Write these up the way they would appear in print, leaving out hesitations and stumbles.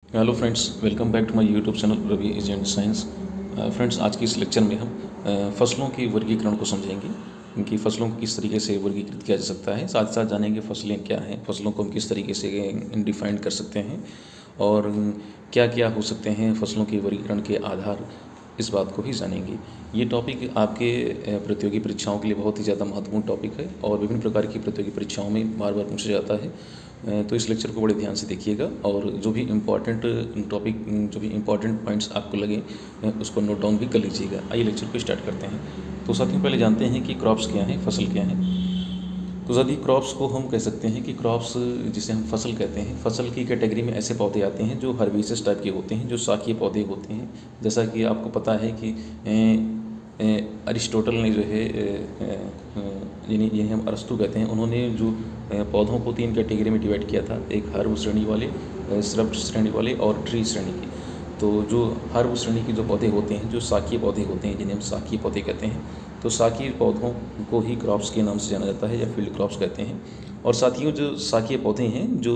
Hello friends, welcome back to my YouTube channel Ravi agent science. Friends, आज की इस lecture में हम फसलों के वर्गीकरण को समझेंगे कि फसलों को किस तरीके से वर्गीकृत किया जा सकता है। साथ साथ जानेंगे फसलें क्या हैं, फसलों को हम किस तरीके से डिफाइन कर सकते हैं और क्या क्या हो सकते हैं फसलों के वर्गीकरण के आधार, इस बात को भी जानेंगे। ये टॉपिक आपके प्रतियोगी परीक्षाओं के लिए बहुत ही ज़्यादा महत्वपूर्ण टॉपिक है और विभिन्न प्रकार की प्रतियोगी परीक्षाओं में बार बार पूछा जाता है। तो इस लेक्चर को बड़े ध्यान से देखिएगा और जो भी इम्पोर्टेंट टॉपिक, जो भी इम्पोर्टेंट पॉइंट्स आपको लगे उसको नोट डाउन भी कर लीजिएगा। आइए लेक्चर को स्टार्ट करते हैं। तो साथियों, पहले जानते हैं कि क्रॉप्स क्या हैं, फसल क्या है। तो साथी, क्रॉप्स को हम कह सकते हैं कि क्रॉप्स, जिसे हम फसल कहते हैं, फसल की कैटेगरी में ऐसे पौधे आते हैं जो हर्बेसियस टाइप के होते हैं, जो शाकीय पौधे होते हैं। जैसा कि आपको पता है कि अरिस्टोटल ने जो है, जिन्हें हम अरस्तु कहते हैं, उन्होंने जो पौधों को 3 कैटेगरी में डिवाइड किया था। एक हर्ब श्रेणी वाले, श्रब श्रेणी वाले और ट्री श्रेणी के। तो जो हर्ब श्रेणी के जो पौधे होते हैं, जो शाकीय पौधे होते हैं, जिन्हें हम शाकीय पौधे कहते हैं, तो शाकीय पौधों को ही क्रॉप्स के नाम से जाना जाता है या फील्ड क्रॉप्स कहते हैं। और साथियों, जो शाकीय पौधे हैं, जो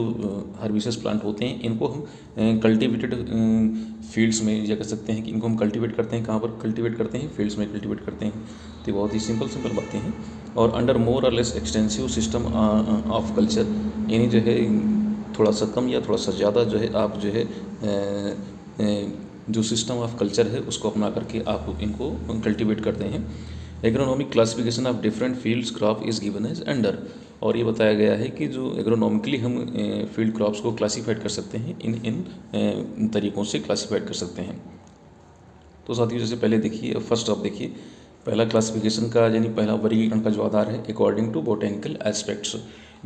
हर्बिसियस प्लांट होते हैं, इनको हम कल्टीवेटेड फील्ड्स में, या कह सकते हैं कि इनको हम कल्टीवेट करते हैं। कहाँ पर कल्टीवेट करते हैं? फील्ड्स में कल्टीवेट करते हैं। तो ये बहुत ही सिंपल बातें हैं। और अंडर मोर और less extensive system of culture, यानी जो है थोड़ा सा कम या थोड़ा सा ज़्यादा जो है आप जो है जो सिस्टम ऑफ कल्चर है उसको अपना करके आप इनको कल्टीवेट करते हैं। Agronomic classification of different fields crop is given as under. और ये बताया गया है कि जो एग्रोनॉमिकली हम फील्ड क्रॉप्स को क्लासीफाइड कर सकते हैं, इन तरीक़ों से क्लासीफाइड कर सकते हैं। तो साथियों, जैसे पहले देखिए, फर्स्ट आप देखिए, पहला क्लासिफिकेशन का यानी पहला वर्गीकरण का जो आधार है, अकॉर्डिंग टू बोटेनिकल एस्पेक्ट्स,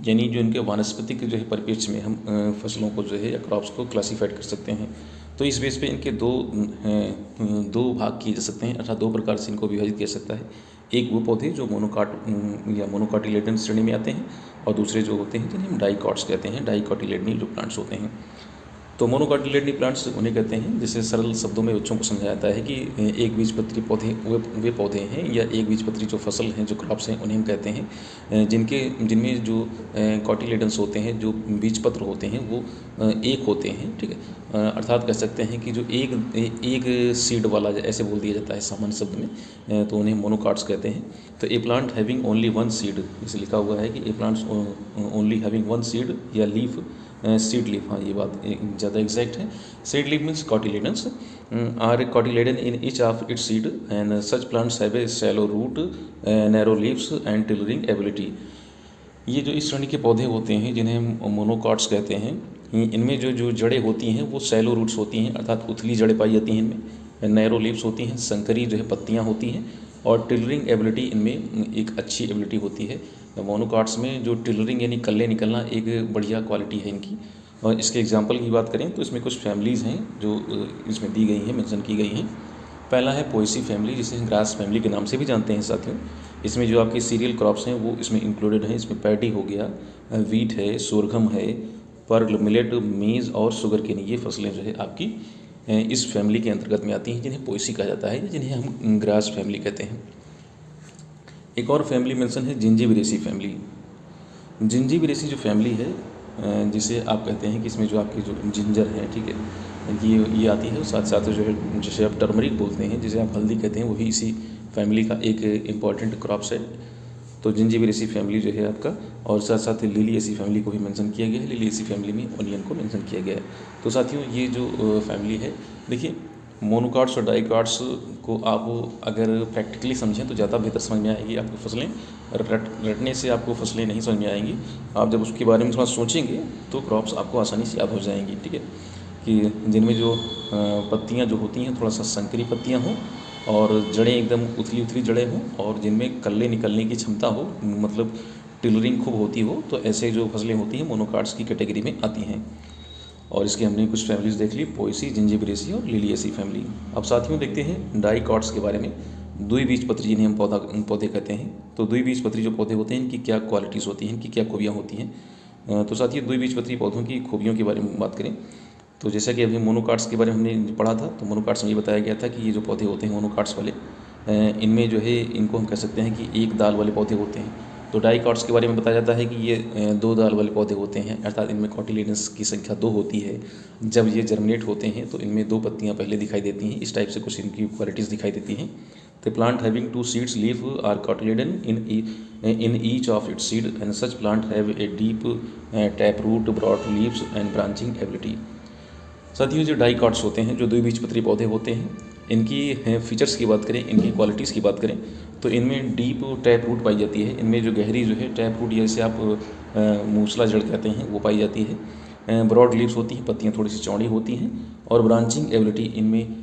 यानी जो इनके वानस्पतिक जो है परिप्रेक्ष्य में हम फसलों को जो है या क्रॉप्स को क्लासीफाइड कर सकते हैं। तो इस बेस पे इनके दो भाग किए जा सकते हैं, अर्थात 2 प्रकार से इनको विभाजित किया जा सकता है। एक वो पौधे जो या मोनोकाटिलेडन श्रेणी में आते हैं, और दूसरे जो होते हैं जिन्हें हम डाइकॉट्स कहते हैं, डाइकॉटिलेडनी जो प्लांट्स होते हैं। तो मोनोकाटिलेडनी प्लांट्स उन्हें कहते हैं, जिसे सरल शब्दों में बच्चों को समझाया जाता है कि एक बीजपत्री पौधे वे पौधे हैं, या एक बीजपत्री जो फसल हैं, जो क्रॉप्स हैं, उन्हें हम कहते हैं जिनमें जो कॉटिलेडन्स होते हैं, जो बीजपत्र होते हैं, वो एक होते हैं। ठीक है, अर्थात कह सकते हैं कि जो एक सीड वाला, ऐसे बोल दिया जाता है सामान्य शब्द में, तो उन्हें मोनोकाट्स कहते हैं। तो a plant having only one seed, इसे लिखा हुआ है कि a plants only having one seed या लीफ, सीड लीफ, हाँ ये बात ज़्यादा एग्जैक्ट है। Seed leaf means cotyledons or cotyledon in each of its seed and such plants have a shallow root, narrow leaves and tillering ability. ये जो इस श्रेणी के पौधे होते हैं, जिन्हें हम मोनोकॉट्स कहते हैं, इनमें जो जो जड़ें होती हैं वो शैलो रूट्स होती हैं, अर्थात उथली जड़ें पाई जाती हैं इनमें। नैरो लीव्स होती हैं, संकरी जो है पत्तियाँ होती हैं। और टिलरिंग एबिलिटी, इनमें एक अच्छी एबिलिटी होती है। मोनोकॉट्स में जो टिलरिंग यानी कल्ले निकलना एक बढ़िया क्वालिटी है इनकी। और इसके एग्जांपल की बात करें तो इसमें कुछ फैमिलीज़ हैं जो इसमें दी गई हैं, मेंशन की गई हैं। पहला है पोएसी फैमिली, जिसे हम ग्रास फैमिली के नाम से भी जानते हैं साथियों। इसमें जो आपकी सीरियल क्रॉप्स हैं वो इसमें इंक्लूडेड हैं। इसमें पैडी हो गया, वीट है, सोरघम है, पर्ल, मिलेट, मेज़ और शुगर केन, ये फसलें जो है आपकी इस फैमिली के अंतर्गत में आती हैं, जिन्हें पोएसी कहा जाता है, जिन्हें हम ग्रास फैमिली कहते हैं। एक और फैमिली मेंशन है जिंजीबरेसी फैमिली। जिंजीबरेसी जो फैमिली है, जिसे आप कहते हैं कि इसमें जो आपकी जो जिंजर है, ठीक है, ये आती है। साथ साथ जो है, जिसे आप टर्मरिक बोलते हैं, जिसे आप हल्दी कहते हैं, वो भी इसी फैमिली का एक इम्पॉर्टेंट क्रॉप्स है। तो जिंजीबरेसी फैमिली जो है आपका, और साथ साथ लिलिएसी फैमिली को भी मेंशन किया गया है। लिलिएसी फैमिली में ओनियन को मेंशन किया गया है। तो साथियों, ये जो फैमिली है, देखिए, मोनोकाट्स और डाइकाट्स को आप अगर प्रैक्टिकली समझें तो ज़्यादा बेहतर समझ में आएगी आपको फसलें। रटने से आपको फसलें नहीं समझ में आएंगी। आप जब उसके बारे में थोड़ा सोचेंगे तो क्रॉप्स आपको आसानी से याद हो जाएंगी। ठीक है, कि जिनमें जो पत्तियां जो होती हैं थोड़ा सा संकरी पत्तियां हों, और जड़ें एकदम उथली उथली जड़ें हों, और जिनमें कल्ले निकलने की क्षमता हो, मतलब टिलरिंग खूब होती हो, तो ऐसे जो फसलें होती हैं मोनोकाट्स की कैटेगरी में आती हैं। और इसके हमने कुछ फैमिलीज़ देख ली, पोएसी, जिंजीबरेसी और लिलिएसी फैमिली। अब साथियों देखते हैं डाइकॉट्स के बारे में। द्विबीजपत्री, जिन्हें हम पौधे कहते हैं। तो द्विबीजपत्री जो पौधे होते हैं, इनकी क्या क्वालिटीज़ होती हैं, इनकी क्या खूबियाँ होती हैं। तो साथियों, द्विबीजपत्री पौधों की खूबियों के बारे में बात करें तो जैसा कि अभी मोनोकाट्स के बारे में हमने पढ़ा था, तो मोनोकाट्स में ये बताया गया था कि ये जो पौधे होते हैं मोनोकाट्स वाले, इनमें जो है, इनको हम कह सकते हैं कि एक दाल वाले पौधे होते हैं। तो डाइकॉट्स के बारे में बताया जाता है कि ये दो दाल वाले पौधे होते हैं, अर्थात इनमें कॉटिलेडन्स की संख्या 2 होती है। जब ये जर्मिनेट होते हैं तो इनमें 2 पत्तियाँ पहले दिखाई देती हैं। इस टाइप से कुछ इनकी क्वालिटीज़ दिखाई देती हैं। The plant having 2 seeds leaf are cotyledon in each of its seed, and such plant have a deep taproot, broad leaves and branching ability. साथियों, जो डाइकॉट्स होते हैं, जो द्विबीजपत्री पौधे होते हैं, इनकी फीचर्स की बात करें, इनकी क्वालिटीज़ की बात करें तो इनमें डीप टैप रूट पाई जाती है। इनमें जो गहरी जो है टैप रूट, जैसे आप मूसला जड़ कहते हैं, वो पाई जाती है। ब्रॉड लीव्स होती हैं, पत्तियाँ थोड़ी सी चौड़ी होती हैं, और ब्रांचिंग एबिलिटी इनमें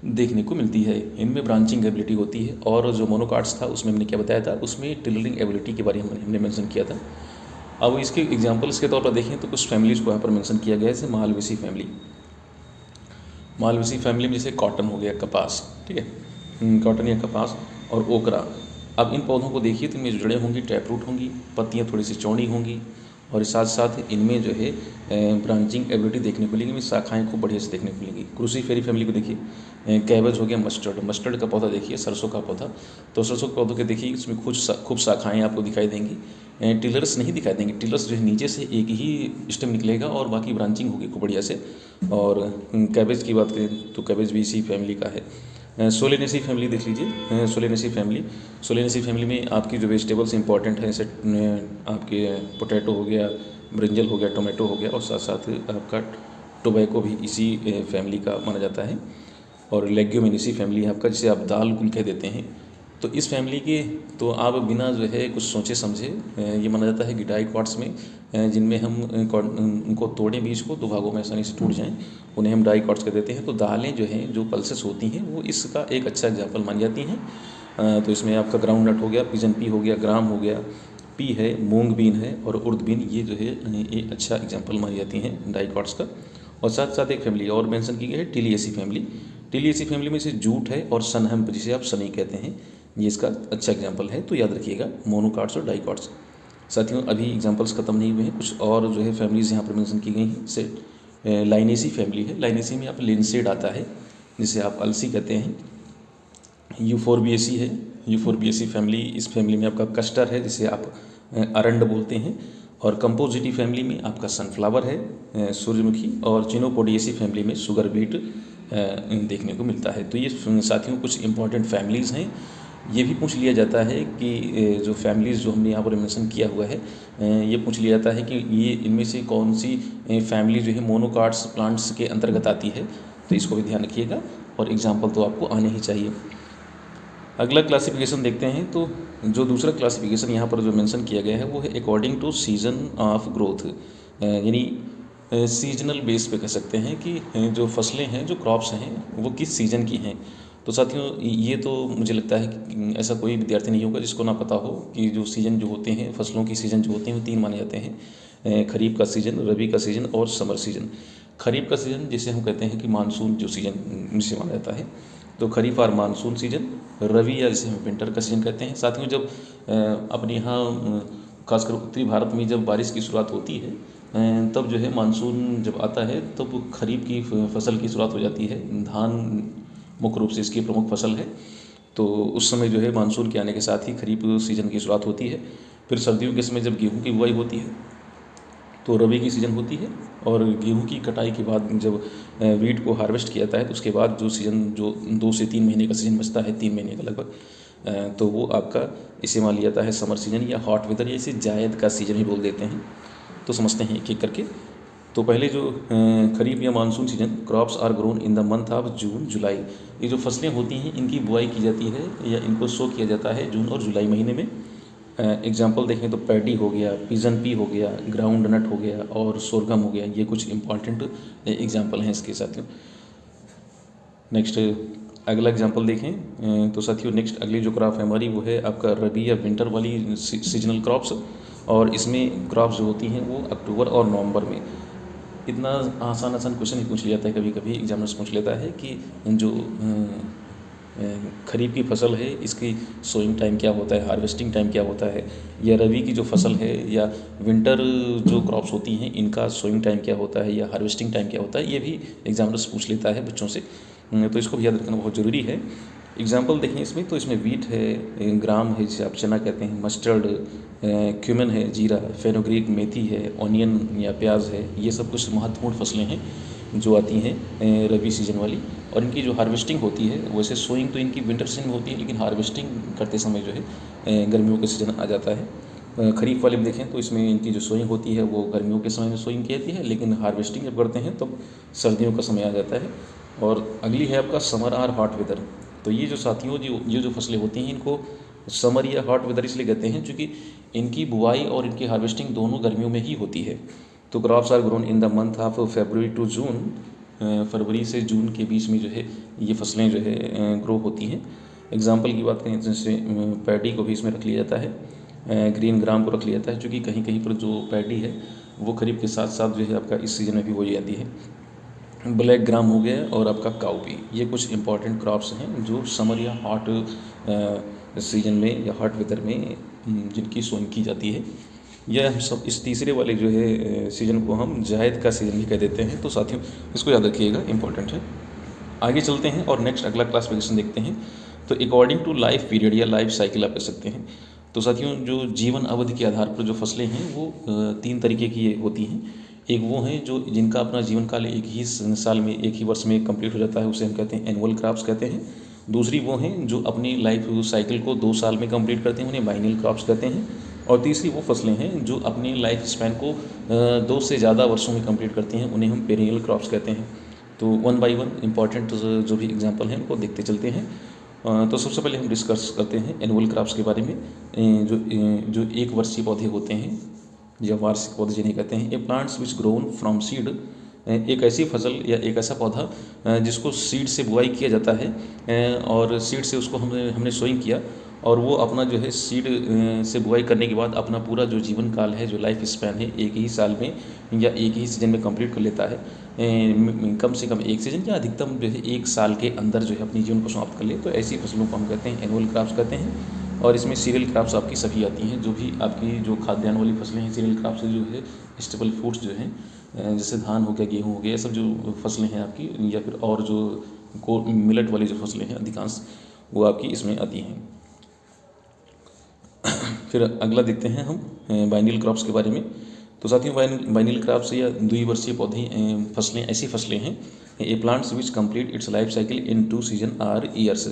देखने को मिलती है। इनमें ब्रांचिंग एबिलिटी होती है। और जो मोनोकाट्स था उसमें हमने क्या बताया था, उसमें टिलरिंग एबिलिटी के बारे में हमने मेंशन किया था। अब इसके एग्जांपल्स के तौर पर देखें तो कुछ फैमिलीज़ को यहाँ पर मेंशन किया गया है, जैसे मालवेसी फैमिली। मालवेसी फैमिली में जैसे कॉटन हो गया, कपास, ठीक है, कॉटन या कपास और ओकरा। अब इन पौधों को देखिए तो इनमें जो जड़ें होंगी टैप रूट होंगी, पत्तियाँ थोड़ी सी चौड़ी होंगी, और साथ साथ इनमें जो है ब्रांचिंग एबिलिटी देखने को मिलेगी, इनमें शाखाएँ खूब बढ़िया से देखने को मिलेंगी। क्रूसीफेरी फैमिली को देखिए, कैबेज हो गया, मस्टर्ड का पौधा देखिए, सरसों का पौधा, तो सरसों के पौधों के देखिए इसमें खूब शाखाएँ आपको दिखाई देंगी। टिलर्स नहीं दिखाई देंगे, टिलर्स जो है नीचे से एक ही स्टेम निकलेगा और बाकी ब्रांचिंग होगी खूब बढ़िया से। और कैबेज की बात करें तो कैबेज भी इसी फैमिली का है। सोलेनेसी फैमिली देख लीजिए, सोलेनेसी फैमिली में आपकी जो वेजिटेबल्स इंपॉर्टेंट हैं, जैसे आपके पोटैटो हो गया, ब्रिंजल हो गया, टोमेटो हो गया, और साथ साथ आपका टोबैको भी इसी फैमिली का माना जाता है। और लेग्यूमिनेसी फैमिली है आपका, जिसे आप दाल कुल कह देते हैं। तो इस फैमिली के तो आप बिना जो है कुछ सोचे समझे, ये माना जाता है कि डाइकॉट्स में जिनमें हम उनको तोड़ें बीज को, 2 भागों में आसानी से टूट जाएं, उन्हें हम डाइकॉट्स कह देते हैं। तो दालें जो हैं, जो पल्सेस होती हैं, वो इसका एक अच्छा एग्जाम्पल मानी जाती हैं। तो इसमें आपका ग्राउंड नट हो गया, पिजन पी हो गया, ग्राम हो गया, पी है, मूंग बीन है, और उर्द बीन, ये जो है ये अच्छा एग्जाम्पल मानी जाती हैं डाइकॉट्स का। और साथ साथ एक फैमिली और मेंशन की गई है, टिलियेसी फैमिली। टिलियेसी फैमिली में से जूट है और सनहम्प, जिसे आप सनई कहते हैं, ये इसका अच्छा एग्जाम्पल है। तो याद रखिएगा मोनोकाट्स और डाइकॉट्स। साथियों, अभी एग्जाम्पल्स खत्म नहीं हुए हैं, कुछ और जो है फैमिलीज़ यहाँ पर मेंशन की गई हैं। जैसे लाइनेसी फैमिली है, लाइनेसी में आप लिंसेड आता है, जिसे आप अलसी कहते हैं। यूफोरबिएसी है, यूफोरबिएसी फैमिली, इस फैमिली में आपका कस्टर है, जिसे आप अरंड बोलते हैं। और कंपोजिटी फैमिली में आपका सनफ्लावर है, सूरजमुखी। और चिनोपोडिएसी फैमिली में शुगर बीट देखने को मिलता है। तो ये साथियों कुछ इंपॉर्टेंट फैमिलीज़ हैं। ये भी पूछ लिया जाता है कि जो फैमिलीज़ जो हमने यहाँ पर मेंशन किया हुआ है, ये पूछ लिया जाता है कि ये इनमें से कौन सी फैमिली जो है मोनोकाट्स प्लांट्स के अंतर्गत आती है। तो इसको भी ध्यान रखिएगा, और एग्जाम्पल तो आपको आने ही चाहिए। अगला क्लासिफिकेशन देखते हैं। तो जो दूसरा क्लासिफिकेशन यहाँ पर जो मेंशन किया गया है वो है according to season of growth, यानी सीजनल बेस पे कह सकते हैं कि जो फसलें हैं, जो क्रॉप्स हैं, वो किस सीज़न की हैं। तो साथियों, ये तो मुझे लगता है कि ऐसा कोई विद्यार्थी नहीं होगा जिसको ना पता हो कि जो सीज़न जो होते हैं, फसलों की सीज़न जो होते हैं, वो 3 माने जाते हैं, खरीफ का सीज़न, रबी का सीज़न और समर सीज़न। खरीफ का सीज़न जिसे हम कहते हैं कि मानसून जो सीज़न जिसे माना जाता है, तो खरीफ और मानसून सीज़न। रबी या जिसे हम विंटर का सीज़न कहते हैं। साथियों, जब अपने यहाँ खासकर उत्तरी भारत में जब बारिश की शुरुआत होती है, तब जो है मानसून जब आता है तब खरीफ की फसल की शुरुआत हो जाती है। धान मुख्य रूप से इसकी प्रमुख फसल है। तो उस समय जो है मानसून के आने के साथ ही खरीफ सीज़न की शुरुआत होती है। फिर सर्दियों के समय जब गेहूँ की बुआई होती है तो रबी की सीज़न होती है। और गेहूँ की कटाई के बाद जब वीट को हार्वेस्ट किया जाता है तो उसके बाद जो सीज़न, जो 2 से 3 महीने का सीज़न बचता है, 3 महीने का लगभग, तो वो आपका इसे मान लिया जाता है समर सीज़न या हॉट वेदर, या इसे जायद का सीज़न ही बोल देते हैं। तो समझते हैं एक एक करके। तो पहले जो खरीफ या monsoon season, crops are grown in the month of June July. ये जो फसलें होती हैं इनकी बुआई की जाती है या इनको सो किया जाता है जून और जुलाई महीने में। एग्जाम्पल देखें तो पैडी हो गया, पिजन पी हो गया, ग्राउंड नट हो गया और सोरगम हो गया। ये कुछ इंपॉर्टेंट एग्जाम्पल हैं इसके साथियों। नेक्स्ट अगला एग्जाम्पल देखें तो साथियों, नेक्स्ट अगली जो क्रॉप है हमारी वो है आपका रबी या विंटर वाली सीजनल क्रॉप्स। और इसमें क्रॉप्स जो होती हैं वो अक्टूबर और नवंबर में। इतना आसान क्वेश्चन ही पूछ लिया जाता है, कभी कभी एग्जामिनर्स पूछ लेता है कि जो खरीफ की फसल है इसकी सोइंग टाइम क्या होता है, हार्वेस्टिंग टाइम क्या होता है, या रबी की जो फसल है या विंटर जो क्रॉप्स होती हैं इनका सोइंग टाइम क्या होता है या हार्वेस्टिंग टाइम क्या होता है। ये भी एग्जामिनर्स पूछ लेता है बच्चों से, तो इसको भी याद रखना बहुत ज़रूरी है। एग्जाम्पल देखें इसमें, तो इसमें वीट है, ग्राम है जिसे आप चना कहते हैं, मस्टर्ड, क्यूमन है, जीरा, फेनुग्रीक मेथी है, ऑनियन या प्याज है। ये सब कुछ महत्वपूर्ण फसलें हैं जो आती हैं रबी सीजन वाली। और इनकी जो हार्वेस्टिंग होती है, वैसे सोइंग तो इनकी विंटर सीजन में होती है, लेकिन हार्वेस्टिंग करते समय जो है गर्मियों का सीजन आ जाता है। खरीफ वाले में देखें तो इसमें इनकी जो सोइंग होती है वो गर्मियों के समय में सोइंग की जाती है, लेकिन हार्वेस्टिंग जब करते हैं तब सर्दियों का समय आ जाता है। और अगली है आपका समर और हॉट वेदर। तो ये जो साथियों ये जो फसलें होती हैं, इनको समर या हॉट वेदर इसलिए कहते हैं क्योंकि इनकी बुआई और इनकी हार्वेस्टिंग दोनों गर्मियों में ही होती है। तो crops are grown in the month of February to June. फरवरी से जून के बीच में जो है ये फसलें जो है ग्रो होती हैं। एग्जाम्पल की बात करें तो जैसे पैडी को भी इसमें रख लिया जाता है, ग्रीन ग्राम को रख लिया जाता है, क्योंकि कहीं कहीं पर जो पैडी है वो खरीफ के साथ साथ जो है आपका इस सीज़न में भी बोई जाती है। ब्लैक ग्राम हो गया और आपका काउपी। ये कुछ इंपॉर्टेंट क्रॉप्स हैं जो समर या हॉट सीजन में या हॉट वेदर में जिनकी सोइंग की जाती है। यह हम सब इस तीसरे वाले जो है सीज़न को हम जायद का सीज़न भी कह देते हैं। तो साथियों इसको याद रखिएगा, इंपॉर्टेंट है। आगे चलते हैं और नेक्स्ट अगला क्लासिफिकेशन देखते हैं। तो अकॉर्डिंग टू लाइफ पीरियड या लाइफ साइकिल आप कह सकते हैं। तो साथियों जो जीवन अवधि के आधार पर जो फसलें हैं वो 3 तरीके की होती हैं। एक वो हैं जो जिनका अपना जीवन काल एक ही साल में, एक ही वर्ष में कंप्लीट हो जाता है, उसे हम कहते हैं एनुअल क्रॉप्स कहते हैं। दूसरी वो हैं जो अपनी लाइफ साइकिल को 2 साल में कंप्लीट करते हैं, उन्हें बाइनल क्रॉप्स कहते हैं। और तीसरी वो फसलें हैं जो अपनी लाइफ स्पैन को 2 से ज़्यादा वर्षों में कंप्लीट करती हैं, उन्हें हम पेरिनियल क्रॉप्स कहते हैं। तो वन बाय वन इंपॉर्टेंट जो भी एग्जांपल हैं उनको देखते चलते हैं। तो सबसे पहले हम डिस्कस करते हैं एनुअल क्रॉप्स के बारे में। जो 1 वर्षीय पौधे होते हैं या वार्षिक पौधे जिन्हें कहते हैं, a plants which grown from seed. एक ऐसी फसल या एक ऐसा पौधा जिसको सीड से बुआई किया जाता है, और सीड से उसको हमने सोइंग किया, और वो अपना जो है सीड से बुआई करने के बाद अपना पूरा जो जीवन काल है, जो लाइफ स्पैन है, एक ही साल में या एक ही सीजन में कंप्लीट कर लेता है। कम से कम 1 सीजन या अधिकतम जो है 1 साल के अंदर जो है अपनी जीवन को समाप्त कर ले, तो ऐसी फसलों को हम कहते हैं एनुअल क्रॉप्स कहते हैं। और इसमें सीरियल क्रॉप्स आपकी सभी आती हैं, जो भी आपकी जो खाद्यान्न वाली फसलें हैं, सीरियल क्रॉप्स जो है स्टेबल फूड्स जो हैं, जैसे धान हो गया, गेहूँ हो गया, ये सब जो फसलें हैं आपकी, या फिर और जो मिलेट वाली जो फसलें हैं अधिकांश वो आपकी इसमें आती हैं। फिर अगला देखते हैं हम बाइनल क्रॉप्स के बारे में। तो साथियों बाइनल क्रॉप्स या द्विवर्षीय पौधे फसलें ऐसी फसलें हैं, a plants which complete its life cycle in 2 season or years.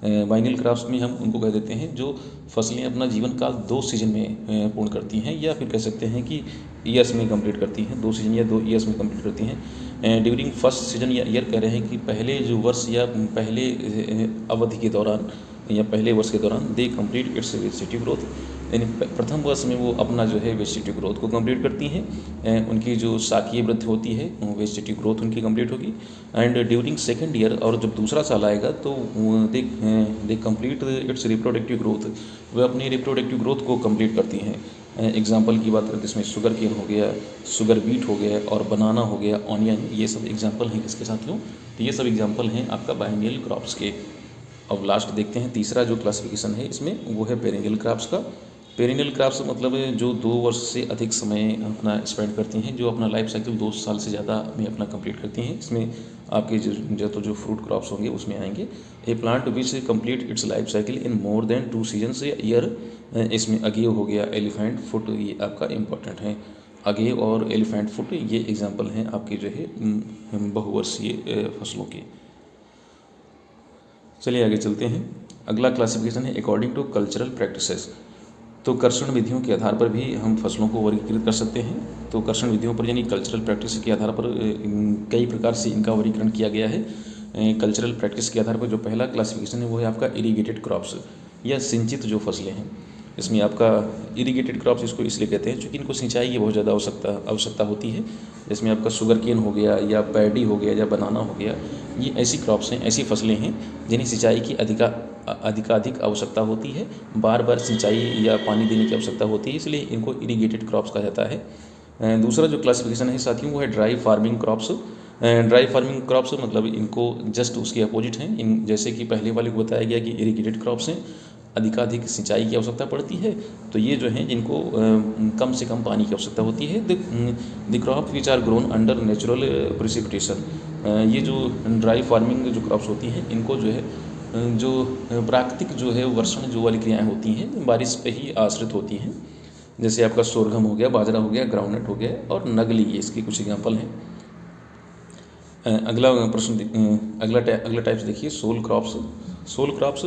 Biennial crops में हम उनको कह देते हैं जो फसलें अपना जीवन काल 2 सीजन में पूर्ण करती हैं, या फिर कह सकते हैं कि ईयर्स में कंप्लीट करती हैं, 2 सीजन या 2 ईयर्स में कंप्लीट करती हैं। ड्यूरिंग फर्स्ट सीजन या ईयर कह रहे हैं कि पहले जो वर्ष या पहले अवधि के दौरान या पहले वर्ष के दौरान they complete it's vegetative growth, यानी प्रथम वर्ष में वो अपना जो है वेजिटेटिव ग्रोथ को कंप्लीट करती हैं। उनकी जो शाकीय वृद्धि होती है, वेजिटेटिव ग्रोथ उनकी कंप्लीट होगी। एंड ड्यूरिंग सेकंड ईयर, और जब दूसरा साल आएगा तो they complete it's reproductive growth, वह अपनी रिप्रोडक्टिव ग्रोथ को कंप्लीट करती हैं। एग्जाम्पल की बात करें तो इसमें शुगर केन हो गया, शुगर बीट हो गया, और बनाना हो गया, ऑनियन, ये सब एग्जाम्पल हैं किसके साथियों? तो ये सब एग्जाम्पल हैं आपका बाइनल क्रॉप्स के। अब लास्ट देखते हैं तीसरा जो क्लासिफिकेशन है इसमें, वो है पेरिनियल क्रॉप्स का। पेरिनियल क्रॉप्स मतलब जो 2 वर्ष से अधिक समय अपना स्पेंड करती हैं, जो अपना लाइफ साइकिल 2 साल से ज़्यादा में अपना कंप्लीट करती हैं। इसमें आपके जो फ्रूट क्रॉप्स होंगे उसमें आएंगे। A plant which complete its life cycle in more than 2 seasons या ईयर। इसमें अगेव हो गया, एलिफेंट फुट, ये आपका इम्पोर्टेंट है। अगेव और एलिफेंट फुट ये एग्जाम्पल हैं आपके जो है बहुवर्षीय फसलों के। चलिए आगे चलते हैं। अगला क्लासिफिकेशन है अकॉर्डिंग टू कल्चरल प्रैक्टिसेस। तो कर्षण विधियों के आधार पर भी हम फसलों को वर्गीकृत कर सकते हैं। तो कर्षण विधियों पर यानी कल्चरल प्रैक्टिस के आधार पर कई प्रकार से इनका वर्गीकरण किया गया है। कल्चरल प्रैक्टिस के आधार पर जो पहला क्लासिफिकेशन है वो है आपका इरीगेटेड क्रॉप्स या सिंचित जो फसलें हैं। इसमें आपका इरीगेटेड क्रॉप्स इसको इसलिए कहते हैं क्योंकि इनको सिंचाई की बहुत ज़्यादा आवश्यकता होती है। जिसमें आपका शुगर केन हो गया, या पैडी हो गया, या बनाना हो गया, ये ऐसी क्रॉप्स हैं, ऐसी फसलें हैं जिन्हें सिंचाई की अधिकाधिक आवश्यकता होती है, बार बार सिंचाई या पानी देने की आवश्यकता होती है, इसलिए इनको इरीगेटेड क्रॉप्स कहा जाता है। दूसरा जो क्लासिफिकेशन है साथियों वो है dry farming crops. Dry farming crops मतलब इनको जस्ट उसके अपोजिट हैं। इन जैसे कि पहले वाले को बताया गया कि इरीगेटेड क्रॉप्स हैं, अधिकाधिक सिंचाई की आवश्यकता पड़ती है, तो ये जो हैं जिनको कम से कम पानी की आवश्यकता होती है। The crop which are grown under natural precipitation. ये जो ड्राई फार्मिंग जो क्रॉप्स होती हैं इनको जो है जो प्राकृतिक जो है वर्षण जो वाली क्रियाएँ होती हैं बारिश पे ही आश्रित होती हैं। जैसे आपका सोरघम हो गया, बाजरा हो गया, ग्राउंडनट हो गया और नगली, ये इसके कुछ एग्जाम्पल हैं। अगला प्रश्न अगला टाइप्स देखिए, sole crops. Sole crops,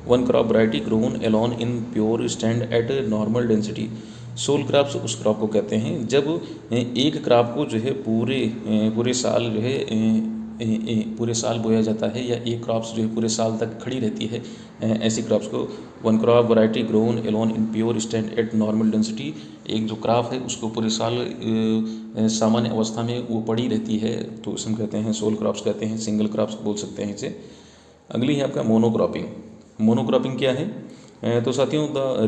one crop variety grown alone in pure stand at normal density. Sole crops उस क्रॉप को कहते हैं जब एक क्रॉप को जो है पूरे साल जो है पूरे साल बोया जाता है, या एक क्रॉप्स जो है पूरे साल तक खड़ी रहती है, ऐसी क्रॉप्स को one crop variety grown alone in pure stand at normal density. एक जो क्रॉप है उसको पूरे साल सामान्य अवस्था में वो पड़ी रहती है, तो उसे हम कहते हैं सोल क्रॉप्स कहते हैं, सिंगल क्रॉप्स बोल सकते हैं इसे। अगली है आपका मोनोक्रॉपिंग। मोनोक्रॉपिंग क्या है? तो साथियों, the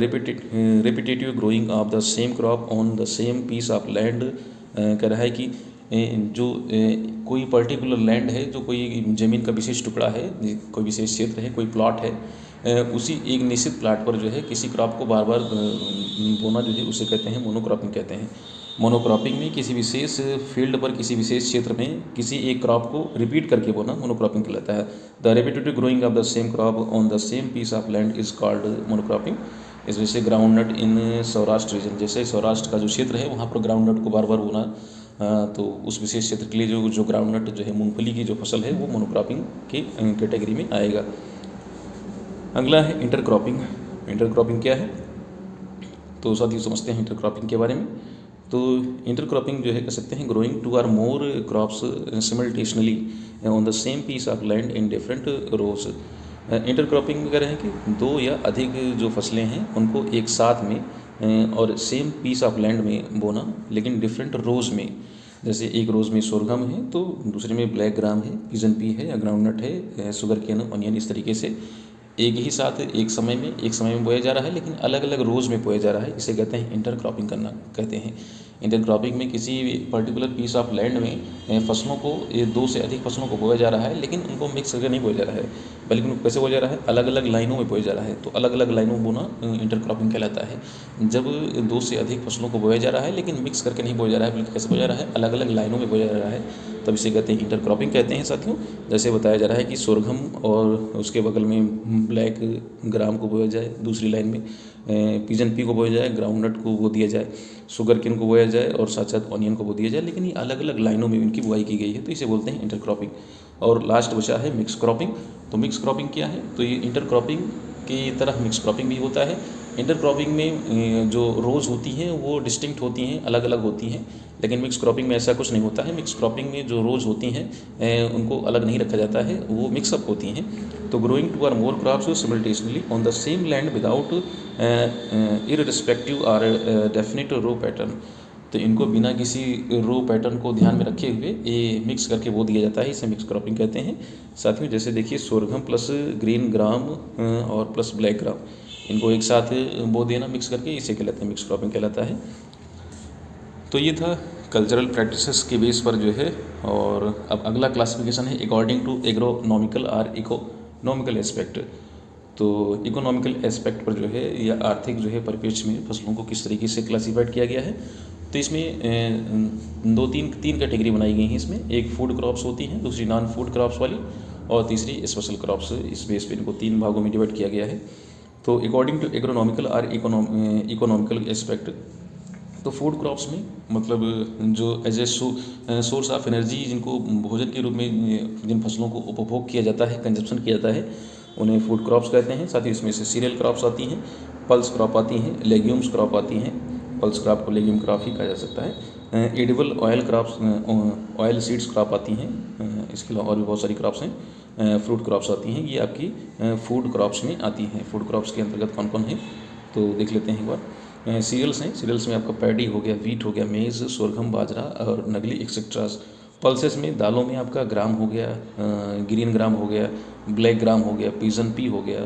repetitive growing of the same crop on the same piece of land. कह रहा है कि जो कोई पर्टिकुलर लैंड है, जो कोई ज़मीन का विशेष टुकड़ा है, कोई विशेष क्षेत्र है, कोई प्लॉट है, उसी एक निश्चित प्लॉट पर जो है किसी क्रॉप को बार बार बोना जो है उसे कहते हैं मोनोक्रॉपिंग कहते हैं। मोनोक्रॉपिंग में किसी विशेष फील्ड पर किसी विशेष क्षेत्र में किसी एक क्रॉप को रिपीट करके बोना मोनोक्रॉपिंग कहलाता है। The repetitive growing of the same crop on the same piece of land is called monocropping. इस वजह से ग्राउंडनट इन सौराष्ट्र रीजन, जैसे सौराष्ट्र का जो क्षेत्र है वहाँ पर ग्राउंडनट को बार बार बोना, तो उस विशेष क्षेत्र के लिए जो ग्राउंडनट जो है मूंगफली की जो फसल है वो मोनोक्रॉपिंग की कैटेगरी में आएगा। अगला है इंटरक्रॉपिंग। इंटरक्रॉपिंग क्या है? तो साथ ही समझते हैं इंटरक्रॉपिंग के बारे में। तो इंटरक्रॉपिंग जो है कह सकते हैं growing two or more crops simultaneously on the same piece of land in different rows. Intercropping में कह रहे हैं कि दो या अधिक जो फसलें हैं उनको एक साथ में और सेम पीस ऑफ लैंड में बोना, लेकिन डिफरेंट रोज़ में। जैसे एक रोज़ में सोरगम है तो दूसरे में ब्लैक ग्राम है, पिजन पी है या ग्राउंडनट है, शुगर केन, अनियन, इस तरीके से एक ही साथ एक समय में बोया जा रहा है, लेकिन अलग अलग रोज़ में बोया जा रहा है। इसे कहते हैं इंटरक्रॉपिंग करना कहते हैं। इंटरक्रॉपिंग में किसी पर्टिकुलर पीस ऑफ लैंड में फसलों को, दो से अधिक फसलों को बोया जा रहा है, लेकिन उनको मिक्स करके नहीं बोया जा रहा है, बल्कि उनको कैसे बोया जा रहा है? अलग अलग लाइनों में बोया जा रहा है। तो अलग अलग लाइनों में बोना इंटरक्रॉपिंग कहलाता है। जब दो से अधिक फसलों को बोया जा रहा है लेकिन मिक्स करके नहीं बोया जा रहा है, बल्कि कैसे बोया जा रहा है? अलग अलग लाइनों में बोया जा रहा है, तब इसे कहते हैं इंटरक्रॉपिंग कहते हैं साथियों। जैसे बताया जा रहा है कि सोरघम और उसके बगल में ब्लैक ग्राम को बोया जाए, दूसरी लाइन में पिजन पी को बोया जाए, ग्राउंडनट को बो दिया जाए, शुगर केन को बोया जाए और साथ साथ ऑनियन को बो दिया जाए, लेकिन ये अलग अलग लाइनों में इनकी बुआई की गई है, तो इसे बोलते हैं इंटरक्रॉपिंग। और लास्ट बचा है मिक्स क्रॉपिंग। तो मिक्स क्रॉपिंग क्या है? तो ये इंटरक्रॉपिंग की तरह मिक्स क्रॉपिंग भी होता है। इंटरक्रॉपिंग में जो रोज़ होती हैं वो डिस्टिंक्ट होती हैं, अलग अलग होती हैं, लेकिन मिक्स क्रॉपिंग में ऐसा कुछ नहीं होता है। मिक्स क्रॉपिंग में जो रोज़ होती हैं उनको अलग नहीं रखा जाता है, वो मिक्सअप होती हैं। तो growing two or more crops simultaneously on the same land without irrespective और डेफिनेट रो पैटर्न। तो इनको बिना किसी रो पैटर्न को ध्यान में रखे हुए ये मिक्स करके बो दिया जाता है, इसे मिक्स क्रॉपिंग कहते हैं। साथ में जैसे देखिए सोरघम प्लस ग्रीन ग्राम और प्लस ब्लैक ग्राम, इनको एक साथ बो देना मिक्स करके, इसे कहलाते हैं मिक्स क्रॉपिंग कहलाता है। तो ये था कल्चरल प्रैक्टिसेस के बेस पर जो है। और अब अगला क्लासिफिकेशन है अकॉर्डिंग टू एग्रोनॉमिकल और इकोनॉमिकल एस्पेक्ट। तो इकोनॉमिकल एस्पेक्ट पर जो है या आर्थिक जो है परिप्रेक्ष्य में फसलों को किस तरीके से क्लासीफाइड किया गया है। तो इसमें तीन कैटेगरी बनाई गई हैं इसमें। एक फूड क्रॉप्स होती हैं, दूसरी नॉन फूड क्रॉप्स वाली, और तीसरी स्पेशल क्रॉप्स। इस बेस पे इनको तीन भागों में डिवाइड किया गया है। तो अकॉर्डिंग टू एग्रोनॉमिकल और इकोनॉमिकल एस्पेक्ट, तो फूड क्रॉप्स में मतलब जो as a source of energy, जिनको भोजन के रूप में जिन फसलों को उपभोग किया जाता है, कंजप्शन किया जाता है, उन्हें फूड क्रॉप्स कहते हैं। साथ ही इसमें से सीरियल क्रॉप्स आती हैं, पल्स क्रॉप आती हैं, लेग्यूम्स क्रॉप आती हैं। पल्स क्रॉप को लेग्यूम क्रॉप ही कहा जा सकता है। Edible oil crops, oil seeds crop आती हैं। इसके अलावा और भी बहुत सारी क्रॉप्स हैं। फ्रूट क्रॉप्स आती हैं, ये आपकी फूड क्रॉप्स में आती हैं। फूड क्रॉप्स के अंतर्गत कौन कौन है तो देख लेते हैं एक बार। सीरियल्स हैं, सीरियल्स में आपका पैडी हो गया, वीट हो गया, मेज़, सोरघम, बाजरा और नगली एक्सेट्रास। पल्सेस में दालों में आपका ग्राम हो गया, ग्रीन ग्राम हो गया, ब्लैक ग्राम हो गया, पिजन पी हो गया,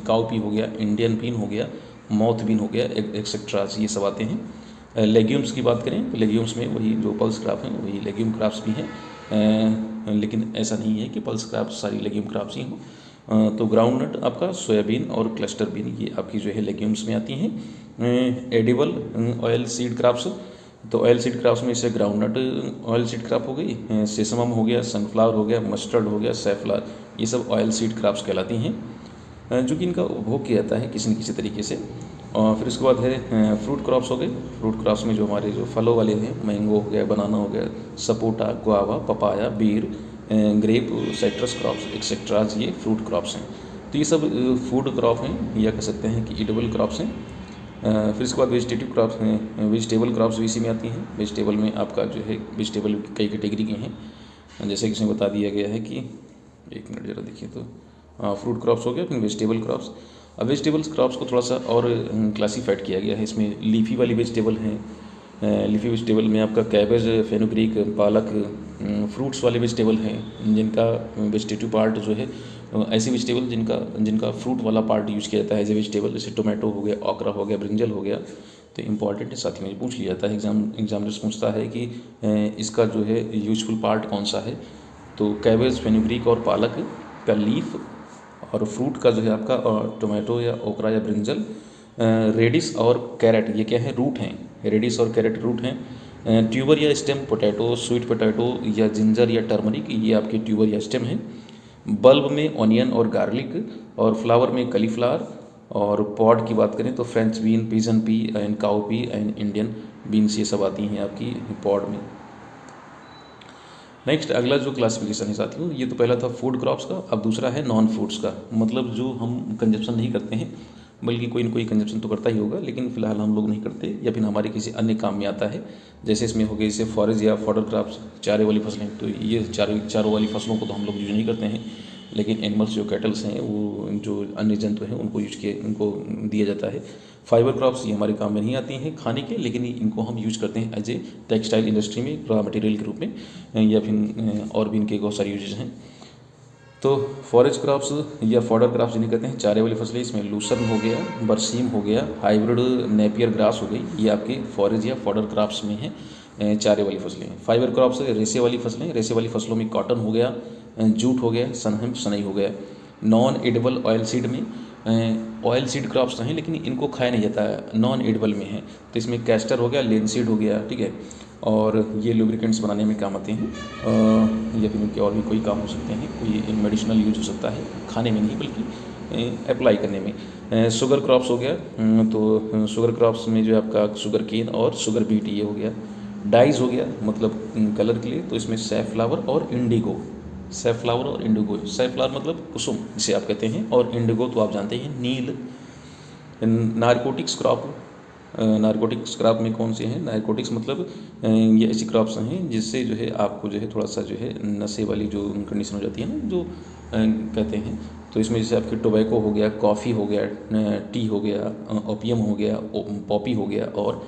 काउ पी हो गया, इंडियन बीन हो गया, माउथ बीन हो गया, एक्सेट्रास, ये सब आते हैं। लेग्यूम्स की बात करें तो लेग्यूम्स में वही जो पल्स क्रॉप हैं वही लेग्यूम क्रॉप्स भी हैं, लेकिन ऐसा नहीं है कि पल्स क्रॉप्स सारी लेग्यूम क्रॉप्स ही हों। तो ग्राउंडनट आपका सोयाबीन और क्लस्टर बीन, ये आपकी जो है लेग्यूम्स में आती हैं। एडिबल ऑयल सीड क्रॉप्स, तो ऑयल सीड क्रॉप्स में इससे ग्राउंडनट ऑयल सीड क्रॉप हो गई, सेसमम हो गया, सनफ्लावर हो गया, मस्टर्ड हो गया, सैफलावर, ये सब ऑयल सीड क्रॉप्स कहलाती हैं, जो कि इनका उपभोग किया जाता है किसी न किसी तरीके से। और फिर उसके बाद है फ्रूट क्रॉप्स हो गए। फ्रूट क्रॉप्स में जो हमारे जो फलों वाले हैं, मैंगो हो गया, बनाना हो गया, सपोटा, गुआवा, पपाया, बेर, ग्रेप, साइट्रस क्रॉप्स एक्सेट्राज, ये फ्रूट क्रॉप्स हैं। तो ये सब फूड क्रॉप हैं, या कह सकते हैं कि ईटेबल क्रॉप्स हैं। फिर इसके बाद वेजिटेटिव क्रॉप्स हैं। वेजिटेबल क्रॉप्स भी इसी में आती हैं। वेजिटेबल में आपका जो है वेजिटेबल कई कैटेगरी के हैं, जैसे कि इसमें बता दिया गया है कि, एक मिनट ज़रा देखिए, तो फ्रूट क्रॉप्स हो गया, फिर वेजिटेबल क्रॉप्स। अब वेजिटेबल्स क्रॉप्स को थोड़ा सा और क्लासीफाइड किया गया है। इसमें लीफी वाली वेजिटेबल हैं। लीफी वेजिटेबल में आपका कैबेज, फेनुग्रीक, पालक, फ्रूट्स वाले वेजिटेबल हैं जिनका वेजिटेटिव पार्ट जो है, ऐसी वेजिटेबल जिनका फ्रूट वाला पार्ट यूज़ किया जाता है एज ए वेजिटेबल, जैसे टोमेटो हो गया, ओकरा हो गया, ब्रिंजल हो गया। तो इम्पॉर्टेंट है, साथ ही में पूछ लिया जाता है, एग्जामिनर्स पूछता है कि इसका जो है यूजफुल पार्ट कौन सा है। तो कैबेज, फेनुग्रीक और पालक का लीफ, और फ्रूट का जो है आपका टोमेटो या ओकरा या ब्रिंजल, रेडिस और कैरेट, ये क्या है, रूट हैं। रेडिस और कैरेट रूट हैं। ट्यूबर या स्टेम पोटैटो, स्वीट पोटैटो या जिंजर या टर्मरिक, ये आपके ट्यूबर या स्टेम हैं। बल्ब में ऑनियन और गार्लिक, और फ्लावर में कलीफ्लावर, और पॉड की बात करें तो French bean, pigeon P and cow P and Indian beans, ये सब आती हैं आपकी पॉड में। नेक्स्ट अगला जो क्लासिफिकेशन है साथियों, ये तो पहला था फूड क्रॉप्स का, अब दूसरा है नॉन फूड्स का। मतलब जो हम कंजप्शन नहीं करते हैं, बल्कि कोई न कोई कंजप्शन तो करता ही होगा, लेकिन फिलहाल हम लोग नहीं करते, या फिर हमारे किसी अन्य काम में आता है। जैसे इसमें हो गए, जैसे फॉरेज या फॉडर क्रॉप्स, चारे वाली फसलें। तो ये चारों वाली फसलों को तो हम लोग यूज नहीं करते हैं, लेकिन एनिमल्स जो कैटल्स हैं, वो जो अन्य जंतु हैं, उनको दिया जाता है। फाइबर क्रॉप्स ये हमारे काम में नहीं आती हैं खाने के, लेकिन इनको हम यूज करते हैं एज ए टेक्सटाइल इंडस्ट्री में रॉ मटेरियल के रूप में, या फिर और भी इनके बहुत सारे यूजेज हैं। तो फॉरेज क्रॉप्स या फॉडर क्रॉप्स जिन्हें कहते हैं, चारे वाली फसलें, इसमें लूसर्न हो गया, बरसीम हो गया, हाइब्रिड नेपियर ग्रास हो गई, ये आपके फॉरेज या फॉडर क्रॉप्स में हैं, चारे वाली फसलें। फाइबर क्रॉप्स रेसे वाली फसलें, रेसे वाली फसलों में कॉटन हो गया, जूट हो गया, सनहम, सनई हो गया। नॉन एडिबल ऑयल सीड में, ऑयल सीड क्रॉप्स तो हैं लेकिन इनको खाया नहीं जाता है, नॉन एडिबल में है। तो इसमें कैस्टर हो गया, लेनसीड हो गया, ठीक है, और ये लुब्रिकेंट्स बनाने में काम आते हैं, या फिर इनके और भी कोई काम हो सकते हैं, कोई मेडिसिनल यूज हो सकता है, खाने में नहीं बल्कि अप्लाई करने में। शुगर क्रॉप्स हो गया, तो शुगर क्रॉप्स में जो है आपका शुगर केन और शुगर बीट, ये हो गया। डाइज हो गया, मतलब कलर के लिए, तो इसमें सैफफ्लावर और इंडिगो, सैफफ्लावर और इंडिगो। सैफफ्लावर मतलब कुसुम जिसे आप कहते हैं, और इंडिगो तो आप जानते हैं नील। नारकोटिक्स क्रॉप, नारकोटिक्स क्रॉप में कौन से हैं, नारकोटिक्स मतलब ये ऐसी क्रॉप्स हैं जिससे जो है आपको जो है थोड़ा सा जो है नशे वाली जो कंडीशन हो जाती है ना, जो कहते हैं। तो इसमें जैसे आपके टोबैको हो गया, कॉफ़ी हो गया, टी हो गया, ओपियम हो गया, पॉपी हो गया, और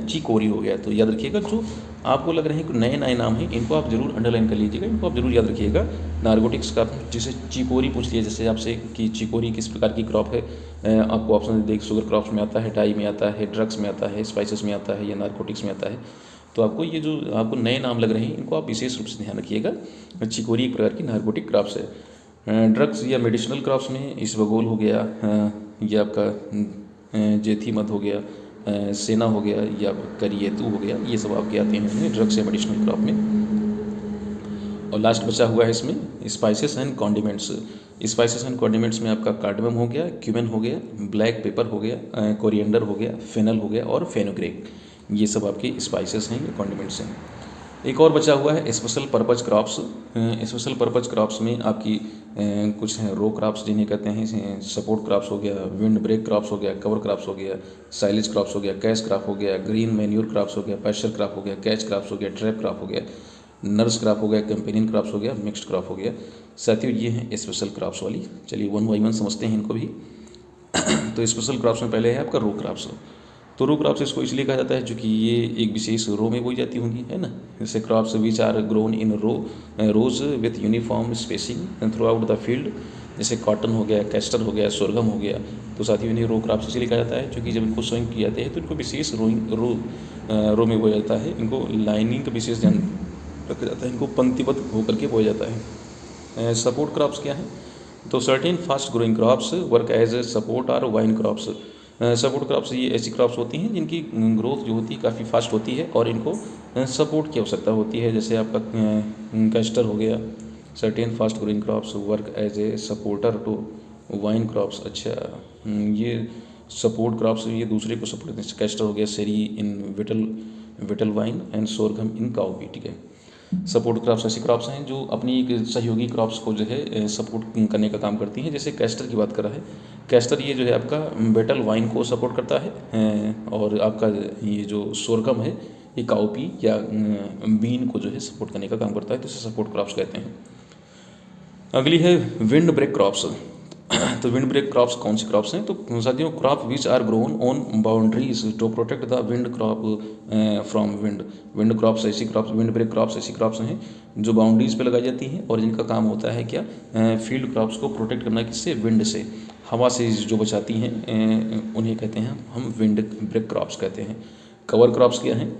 चिकोरी हो गया। तो याद रखिएगा, जो आपको लग रहे हैं कि नए नए नाम हैं, इनको आप जरूर अंडरलाइन कर लीजिएगा, इनको आप जरूर याद रखिएगा। नारकोटिक्स का जैसे चिकोरी पूछ लिया जैसे आपसे कि चिकोरी किस प्रकार की क्रॉप है, आपको ऑप्शन देख, शुगर क्रॉप्स में आता है, डाई में आता है, ड्रग्स में आता है, स्पाइसेस में आता है, या नारकोटिक्स में आता है। तो आपको ये जो आपको नए नाम लग रहे हैं, इनको आप विशेष रूप से ध्यान रखिएगा। चिकोरी एक प्रकार की नारकोटिक क्रॉप्स है। ड्रग्स या मेडिसिनल क्रॉप्स में इसबगोल हो गया, ये आपका जेथी मध हो गया, सेना हो गया, या करिएतू हो गया, ये सब आपके आते हैं ड्रग्स या मेडिसिनल क्रॉप में। और लास्ट बचा हुआ है इसमें spices and condiments. Spices and condiments में आपका कार्डमम हो गया, क्यूमिन हो गया, ब्लैक पेपर हो गया, कोरिएंडर हो गया, फेनल हो गया, और फेनुग्रीक, ये सब आपके स्पाइसेस हैं, ये कॉन्डिमेंट्स हैं। एक और बचा हुआ है special purpose crops. Special purpose crops में आपकी कुछ हैं रो क्रॉप्स जिन्हें कहते हैं, सपोर्ट क्रॉप्स हो गया, विंड ब्रेक क्रॉप्स हो गया, कवर क्रॉप्स हो गया, साइलेज क्रॉप्स हो गया, कैश क्रॉप हो गया, ग्रीन मैन्यूर क्रॉप्स हो गया, पैस्चर क्रॉप हो गया, कैच क्रॉप्स हो गया, ट्रैप क्रॉप हो गया, नर्स क्रॉप हो गया, कंपेनियन क्रॉप्स हो गया, मिक्स्ड क्रॉप हो गया। साथियों ये हैं स्पेशल क्रॉप्स वाली। चलिए वन बाई वन समझते हैं इनको भी। तो स्पेशल क्रॉप्स में पहले है आपका रो क्रॉप्स। तो रो क्रॉप्स इसको इसलिए कहा जाता है क्योंकि ये एक विशेष रो में बोई जाती होंगी, है ना। जैसे crops which are grown in rows with uniform spacing throughout the field, जैसे कॉटन हो गया, कैस्टर हो गया, सोरगम हो गया। तो साथियों इन्हें रो क्रॉप्स इसलिए कहा जाता है क्योंकि जब इनको सोइंग किए जाते हैं तो इनको विशेष रो में बोया जाता है। इनको लाइनिंग का विशेष ध्यान रखा जाता है, इनको पंक्तिबद्ध होकर के बोया जाता है। सपोर्ट क्रॉप्स क्या है, तो certain fast growing crops work as a support और वाइन क्रॉप्स। सपोर्ट क्रॉप्स ये ऐसी क्रॉप्स होती हैं जिनकी ग्रोथ जो होती है काफ़ी फास्ट होती है और इनको सपोर्ट की आवश्यकता होती है। जैसे आपका कैस्टर हो गया, certain fast growing crops work as a supporter to vine crops. अच्छा, ये सपोर्ट क्रॉप्स ये दूसरे को सपोर्ट करते हैं। कैस्टर हो गया, सेरी in betel vine and sorghum in cowpea. ठीक है, सपोर्ट क्रॉप्स ऐसी क्रॉप्स हैं जो अपनी एक सहयोगी क्रॉप्स को जो है सपोर्ट करने का काम करती हैं। जैसे कैस्टर की बात कर रहा है, कैस्टर ये जो है आपका बेटल वाइन को सपोर्ट करता है, और आपका ये जो सोरगम है ये काउपी या बीन को जो है सपोर्ट करने का काम करता है, तो इसे सपोर्ट क्रॉप्स कहते हैं। अगली है विंड ब्रेक क्रॉप्स। तो विंड ब्रेक क्रॉप्स कौन सी क्रॉप्स हैं? तो साथियों, crop which are grown on boundaries to protect the wind crop from wind. Wind crops ऐसी क्रॉप्स, विंड ब्रेक क्रॉप्स ऐसी क्रॉप्स हैं जो बाउंड्रीज पे लगाई जाती हैं और जिनका काम होता है क्या, फील्ड क्रॉप्स को प्रोटेक्ट करना। किससे? विंड से, हवा से जो बचाती हैं उन्हें कहते हैं हम विंड ब्रेक क्रॉप्स कहते हैं। कवर क्रॉप्स क्या हैं?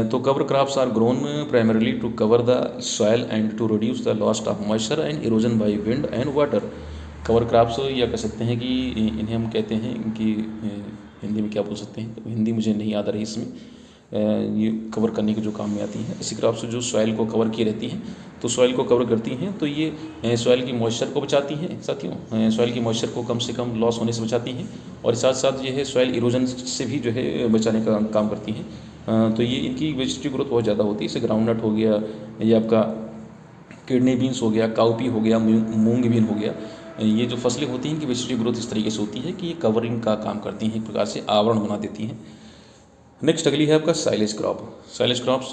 तो cover crops are grown primarily to cover the soil and to reduce the loss of moisture and erosion by wind and water. Cover crops या कह सकते हैं कि इन्हें हम कहते हैं कि हिंदी में क्या बोल सकते हैं, तो हिंदी मुझे नहीं याद आ रही इसमें। ये कवर करने के जो काम में आती हैं ऐसी क्रॉप्स जो सॉइल को कवर किए रहती हैं, तो सॉइल को कवर करती हैं, तो ये सॉइल की मॉइस्चर को बचाती हैं साथियों, सॉइल की मॉइस्चर को कम से कम लॉस होने से बचाती हैं, और साथ साथ ये है सॉइल इरोजन से भी जो है बचाने का काम करती हैं। तो ये इनकी वेजिटेटिव ग्रोथ बहुत ज़्यादा होती है। जैसे ग्राउंडनट हो गया, ये आपका किडनी बीन्स हो गया, काउपी हो गया, मूंग बीन हो गया, ये जो फसलें होती हैं कि वेजिटेटिव ग्रोथ इस तरीके से होती है कि ये कवरिंग का काम करती हैं, एक प्रकार से आवरण बना देती हैं। नेक्स्ट अगली है आपका साइलेज क्रॉप। साइलेज क्रॉप्स,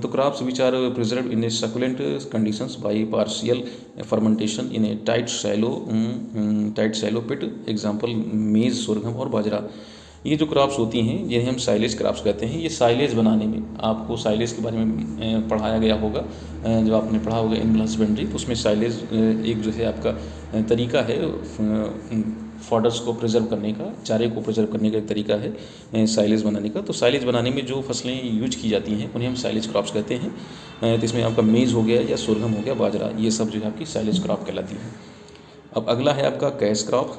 तो crops which are preserve in a succulent conditions by partial fermentation in a tight silo pit, example maize, sorghum और बाजरा। ये जो क्रॉप्स होती हैं जिन्हें हम साइलेज क्रॉप्स कहते हैं, ये साइलेज बनाने में, आपको साइलेज के बारे में पढ़ाया गया होगा जब आपने पढ़ा होगा एनिमल हस्बेंड्री, तो उसमें साइलेज एक जो है आपका तरीका है फॉडर्स को प्रिजर्व करने का, चारे को प्रिजर्व करने का एक तरीका है साइलेज बनाने का। तो साइलेज बनाने में जो फसलें यूज की जाती हैं उन्हें हम साइलेज क्रॉप्स कहते हैं। तो इसमें आपका मेज़ हो गया या सोरगम हो गया, बाजरा, ये सब जो है आपकी साइलेज क्रॉप कहलाती है। अब अगला है आपका कैश क्रॉप।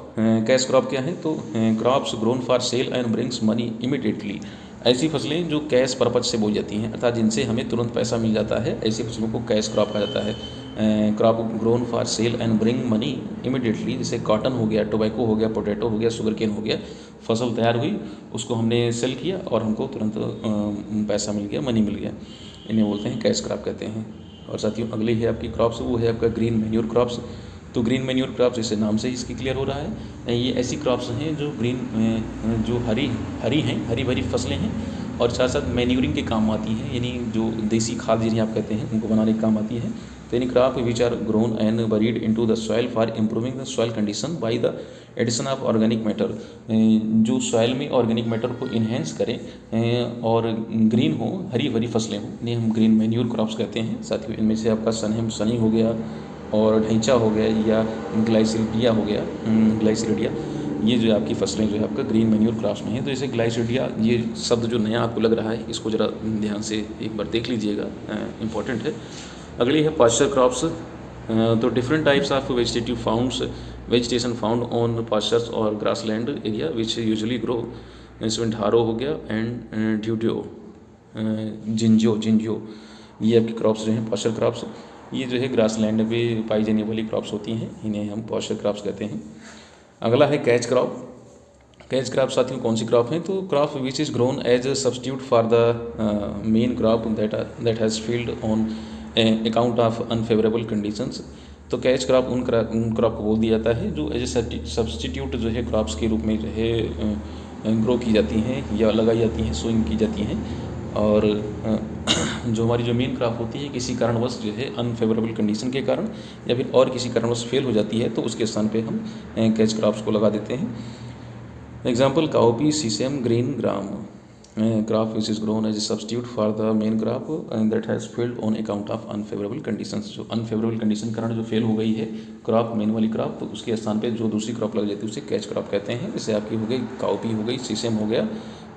कैश क्रॉप क्या है? तो crops grown for sale and brings money immediately. ऐसी फसलें जो कैश पर्पज से बोई जाती हैं, अर्थात जिनसे हमें तुरंत पैसा मिल जाता है, ऐसी फसलों को कैश क्रॉप कहा जाता है। Crop grown for sale and bring money immediately, जैसे कॉटन हो गया, टोबैको हो गया, पोटैटो हो गया, शुगर केन हो गया, फसल तैयार हुई, उसको हमने सेल किया और हमको तुरंत पैसा मिल गया, मनी मिल गया, इन्हें बोलते हैं कैश क्रॉप कहते हैं। और साथियों अगली है आपकी क्रॉप्स, वो है आपका ग्रीन मैन्योर क्रॉप्स। तो ग्रीन मैन्योर क्रॉप्स, जैसे नाम से ही इसकी क्लियर हो रहा है, ये ऐसी क्रॉप्स हैं जो ग्रीन जो हरी भरी फसलें हैं और साथ साथ मैन्यूरिंग के काम आती हैं, यानी जो देसी खाद जिन्हें आप कहते हैं उनको बनाने के काम आती है। तो यानी crop which are grown and buried into the soil for improving the soil condition by the addition of organic matter, जो सॉइल में ऑर्गेनिक मैटर को इन्हेंस करें और ग्रीन हो, हरी भरी फसलें हों, इन्हें हम ग्रीन मैन्योर क्रॉप्स कहते हैं। साथियों इनमें से आपका सनी हो गया और ढैंचा हो गया या ग्लाइसिडिया हो गया, ग्लाइसिडिया, ये जो आपकी फसलें जो है आपका ग्रीन मैन्योर क्रॉप्स में है। तो जैसे ग्लाइसिडिया, ये शब्द जो नया आपको लग रहा है, इसको ज़रा ध्यान से एक बार देख लीजिएगा, इंपॉर्टेंट है। अगली है पास्चर क्रॉप्स। तो different types of vegetation found on pastures और grassland area which usually grow, इसमें ढारो हो गया एंड ड्यूडियो, जिंजियो, ये आपकी क्रॉप्स जो हैं पास्चर क्रॉप्स। ये जो है ग्रासलैंड पे पाई जाने वाली क्रॉप्स होती हैं, इन्हें हम पास्चर क्रॉप्स कहते हैं। अगला है कैच क्रॉप। कैच क्रॉप साथियों कौन सी क्रॉप है? तो crop which is grown as a substitute for the main crop that has failed on account of unfavourable conditions. तो कैच क्रॉप उन क्रॉप को बोल दिया जाता है जो एज ए सब्स्टिट्यूट जो है क्रॉप्स के रूप में जो है ग्रो की जाती हैं या लगाई जाती हैं, सोइंग की जाती हैं, और जो हमारी जो मेन क्रॉप होती है किसी कारणवश जो है अनफेवरेबल कंडीशन के कारण या फिर और किसी कारणवश फेल हो जाती है, तो उसके स्थान पे हम कैच क्रॉप्स को लगा देते हैं। Example cowpea, sesame, green gram. Crop which is grown as a substitute for the main crop that has failed on account of unfavourable conditions. जो अनफेवरेबल कंडीशन के कारण जो फेल हो गई है क्रॉप, मेन वाली क्रॉप, तो उसके स्थान पे जो दूसरी क्रॉप लग जाती है उसे कैच क्रॉप कहते हैं। जैसे आपकी हो गई काउपी, हो गई सीसेम, हो गया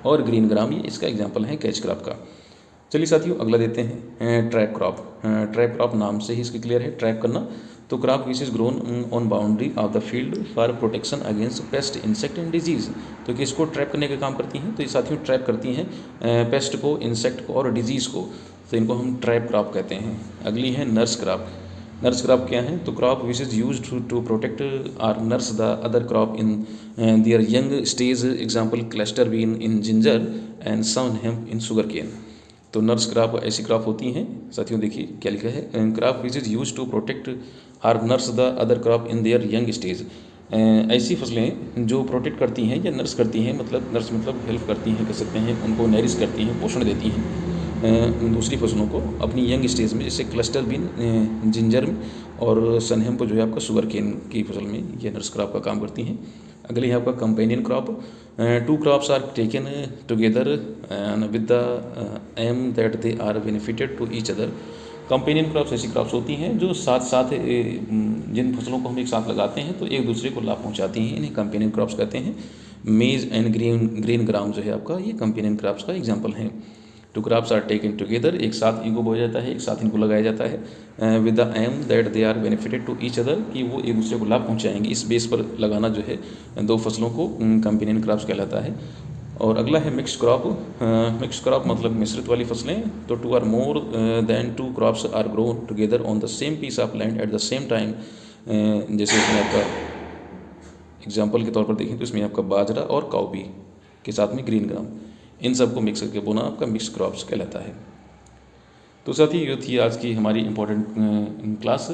और ग्रीन ग्राम, ये इसका एग्जाम्पल है कैच क्रॉप का। चलिए साथियों अगला देते हैं ट्रैप क्रॉप। ट्रैप क्रॉप नाम से ही इसकी क्लियर है, ट्रैप करना। तो crop which is grown on boundary of the field for protection against paste, insect and disease. तो किसको ट्रैप करने का काम करती हैं? तो ये साथियों ट्रैप करती हैं पेस्ट को, इंसेक्ट को और डिजीज़ को, तो इनको हम ट्रैप क्रॉप कहते हैं। अगली है नर्स क्रॉप। नर्स क्रॉप क्या है? तो crop which is use to protect or nurse the other crop in their young stage, example cluster bean in ginger and sun hemp in sugar cane. तो nurse crop ऐसी crop होती हैं साथियों, देखिए क्या लिखा है, crop which is use to protect or nurse the other crop in their young stage. ऐसी फसलें जो प्रोटेक्ट करती हैं या नर्स करती हैं, मतलब नर्स मतलब हेल्प करती हैं, कह सकते हैं, उनको नरिश करती हैं, पोषण देती हैं दूसरी फसलों को अपनी यंग स्टेज में, जैसे क्लस्टर बीन जिंजर में और सनहेम्प जो है आपका शुगर केन की फसल में ये नर्स क्रॉप का काम करती हैं। अगले है आपका companion crop. Two crops are taken together with the aim that they are benefited to each other. Companion crops ऐसी क्रॉप्स होती हैं जो साथ साथ जिन फसलों को हम एक साथ लगाते हैं तो एक दूसरे को लाभ पहुंचाती हैं, इन्हें कंपेनियन क्रॉप्स कहते हैं। मेज एंड ग्रीन ग्राम जो है आपका ये कंपेनियन क्रॉप्स का एग्जांपल है। Two crops are taken together, एक साथ इनको बोया जाता है, एक साथ इनको लगाया जाता है with the aim that they are benefited to each other, कि वो एक दूसरे को लाभ पहुंचाएंगे, इस बेस पर लगाना जो है दो फसलों को कंपेनियन क्रॉप्स कहलाता है। और अगला है मिक्स क्रॉप। मिक्स क्रॉप मतलब मिश्रित वाली फसलें। तो two or more than two crops are grown together on the same piece of land at the same time. जैसे इसमें आपका एग्जाम्पल के तौर पर देखें तो इसमें आपका बाजरा और काउपी के साथ में ग्रीन ग्राम, इन सबको मिक्स करके बोना आपका मिक्स क्रॉप्स कहलाता है। तो साथी ये थी आज की हमारी इम्पोर्टेंट क्लास,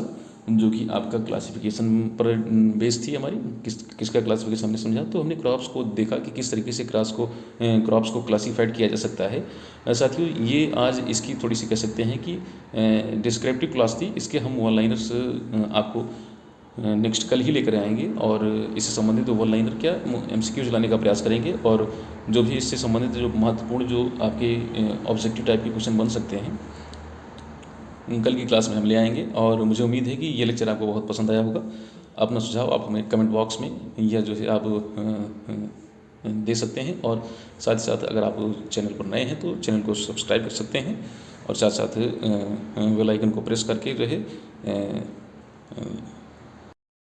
जो कि आपका क्लासिफिकेशन पर बेस्ड थी हमारी, किसका क्लासिफिकेशन हमने समझा। तो हमने क्रॉप्स को देखा कि किस तरीके से क्रॉप्स को क्लासीफाइड किया जा सकता है। साथियों ये आज इसकी थोड़ी सी कह सकते हैं कि डिस्क्रिप्टिव क्लास थी, इसके हम वन लाइनर्स आपको नेक्स्ट कल ही लेकर आएंगे और इससे संबंधित वन लाइनर क्या MCQs लाने का प्रयास करेंगे, और जो भी इससे संबंधित जो महत्वपूर्ण जो आपके ऑब्जेक्टिव टाइप के क्वेश्चन बन सकते हैं कल की क्लास में हम ले आएंगे। और मुझे उम्मीद है कि ये लेक्चर आपको बहुत पसंद आया होगा। अपना सुझाव आप हमें कमेंट बॉक्स में या जो है आप दे सकते हैं, और साथ ही साथ अगर आप चैनल पर नए हैं तो चैनल को सब्सक्राइब कर सकते हैं, और साथ साथ बेल आइकन को प्रेस करके जो है